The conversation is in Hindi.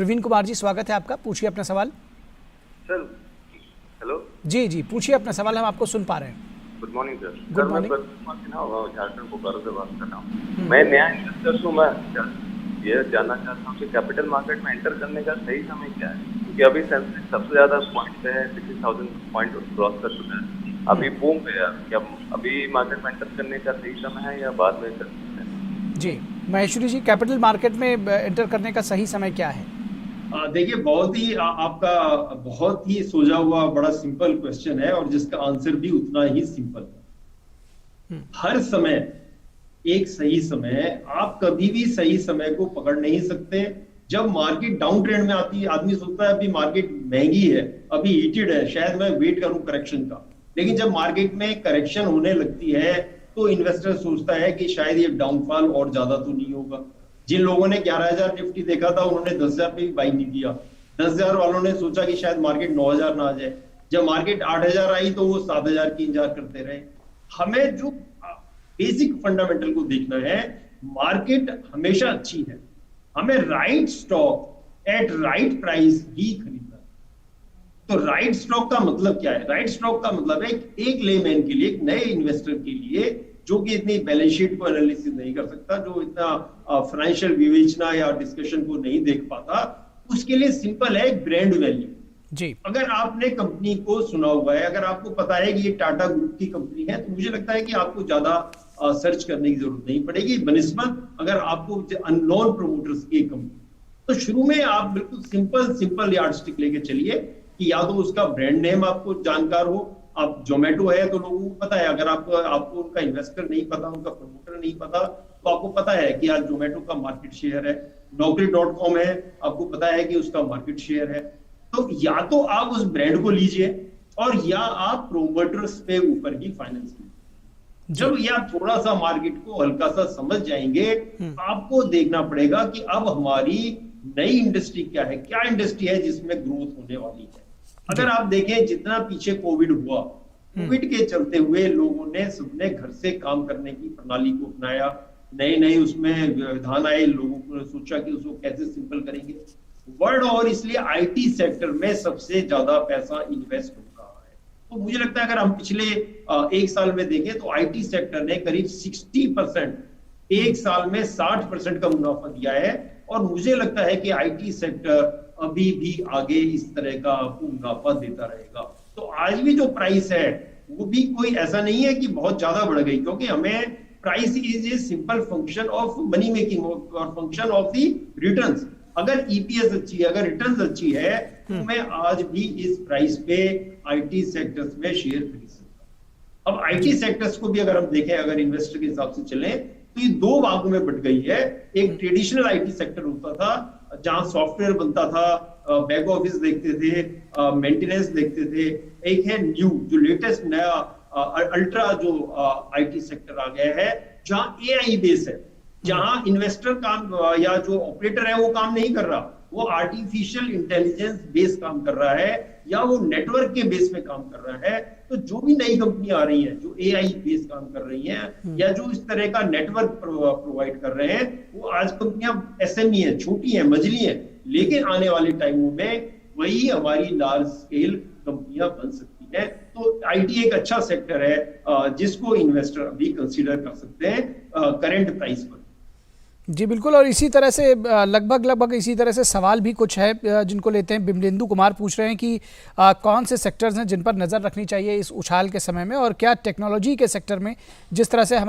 प्रवीण कुमार जी, स्वागत है आपका। पूछिए अपना सवाल। Sir hello. जी जी, पूछिए अपना सवाल, हम आपको सुन पा रहे हैं। Good morning sir. गुड मैं मॉर्निंग। झारखंड बोकारो से बात कर रहा हूँ। मैं नया इन्वेस्टर हूँ। मैं ये जानना चाहता हूँ कि कैपिटल मार्केट में एंटर करने का सही समय क्या है, क्योंकि अभी सेंसेक्स सबसे ज्यादा पॉइंट पे है, 60,000 पॉइंट क्रॉस कर चुका है, अभी बूम पे है। क्या अभी मार्केट में एंटर करने का सही समय है या बाद में कर सकते हैं? जी महेश्वरी जी, कैपिटल मार्केट में एंटर करने का सही समय क्या है? देखिए, बहुत ही आपका बहुत ही सोचा हुआ बड़ा सिंपल क्वेश्चन है और जिसका आंसर भी उतना ही सिंपल है। हर समय एक सही समय है। आप कभी भी सही समय को पकड़ नहीं सकते। जब मार्केट डाउन ट्रेंड में आती है, आदमी सोचता है अभी मार्केट महंगी है, अभी हीटेड है, शायद मैं वेट करूं करेक्शन का। लेकिन जब मार्केट में करेक्शन होने लगती है तो इन्वेस्टर सोचता है कि शायद ये डाउनफॉल और ज्यादा तो नहीं होगा। जिन लोगों ने 11,000 निफ्टी देखा था उन्होंने 10,000 पे भी बाई नहीं किया। 10,000 वालों ने सोचा कि शायद मार्केट 9,000 ना आ जाए। जब मार्केट 8,000 आई तो वो 7,000 की इंतजार करते रहे। हमें जो बेसिक फंडामेंटल को देखना है, मार्केट हमेशा अच्छी है, हमें right stock at right price ही खरीदना है। तो राइट स्टॉक का मतलब क्या है? राइट स्टॉक का मतलब है एक लेमैन के लिए, एक नए इन्वेस्टर के लिए जो कि इतनी बैलेंस शीट को एनालिसिस नहीं कर सकता, जो इतना फाइनेंशियल विवेचना या डिस्कशन को नहीं देख पाता, उसके लिए सिंपल है ब्रांड वैल्यू। जी, अगर आपने कंपनी को सुना हुआ है, अगर आपको पता है कि ये टाटा ग्रुप की कंपनी है, तो मुझे लगता है कि आपको ज्यादा सर्च करने की जरूरत नहीं पड़ेगी बनिस्बत अगर आपको अननोन प्रोमोटर्स की कंपनी। तो शुरू में आप बिल्कुल सिंपल यार्डस्टिक लेके चलिए कि या तो उसका ब्रांड नेम आपको जानकार हो। आप जोमेटो है तो लोगों को पता है, अगर आपको उनका इन्वेस्टर नहीं पता, उनका प्रमोटर नहीं पता, तो आपको पता है कि आज जोमेटो का मार्केट शेयर है। नौकरी.com है, आपको पता है कि उसका मार्केट शेयर है। तो या तो आप उस ब्रांड को लीजिए और या आप प्रोमोटर्स पे ऊपर ही फाइनेंस कीजिए। जब या थोड़ा सा मार्केट को हल्का सा समझ जाएंगे, आपको देखना पड़ेगा कि अब हमारी नई इंडस्ट्री क्या है, क्या इंडस्ट्री है जिसमें ग्रोथ होने वाली है। अगर आप देखें जितना पीछे कोविड हुआ, कोविड के चलते हुए लोगों ने सबने घर से काम करने की प्रणाली को अपनाया। नए नए उसमें विधान आए, लोगों ने सोचा कि उसको कैसे सिंपल करेंगे। वर्ल्ड और इसलिए आईटी सेक्टर में सबसे ज्यादा पैसा इन्वेस्ट हो रहा है। तो मुझे लगता है अगर हम पिछले एक साल में देखें तो आईटी सेक्टर ने करीब 60%, एक साल में 60% का मुनाफा दिया है। और मुझे लगता है कि आईटी सेक्टर अभी भी आगे इस तरह का आपको मुनाफा देता रहेगा। तो आज भी जो प्राइस है वो भी कोई ऐसा नहीं है कि बहुत ज्यादा बढ़ गई, क्योंकि हमें price is a simple function of money making और फंक्शन ऑफ द रिटर्न्स। अगर ईपीएस अच्छी है, अगर रिटर्न्स अच्छी है, तो मैं आज भी इस प्राइस पे आईटी सेक्टर्स में शेयर खरीद सकता हूं। अब आईटी सेक्टर्स को भी अगर हम देखें, अगर इन्वेस्टर के हिसाब से चलें, तो ये दो भागों में बट गई है। एक ट्रेडिशनल आईटी सेक्टर होता था जहां सॉफ्टवेयर बनता था, बैक ऑफिस देखते थे, मेंटेनेंस देखते थे। एक है न्यू, जो लेटेस्ट नया अल्ट्रा जो आईटी सेक्टर आ गया है, जहां एआई बेस है, जहां इन्वेस्टर काम या जो ऑपरेटर है वो काम नहीं कर रहा, वो आर्टिफिशियल इंटेलिजेंस बेस काम कर रहा है या वो नेटवर्क के बेस में काम कर रहा है। तो जो भी नई कंपनी आ रही है जो एआई बेस काम कर रही हैं या जो इस तरह का नेटवर्क प्रोवाइड कर रहे हैं, वो आज कंपनियां एसएमई है, छोटी है, मझली है, लेकिन आने वाले टाइमों में वही हमारी लार्ज स्केल कंपनियां बन सकती है। तो आईटी एक अच्छा सेक्टर है जिसको इन्वेस्टर अभी कंसीडर कर सकते हैं करंट प्राइस पर। जी बिल्कुल। और इसी तरह से लगभग इसी तरह से सवाल भी कुछ है जिनको लेते हैं। बिमलेंदु कुमार पूछ रहे हैं कि कौन से सेक्टर्स हैं जिन पर नज़र रखनी चाहिए इस उछाल के समय में, और क्या टेक्नोलॉजी के सेक्टर में जिस तरह से हमारे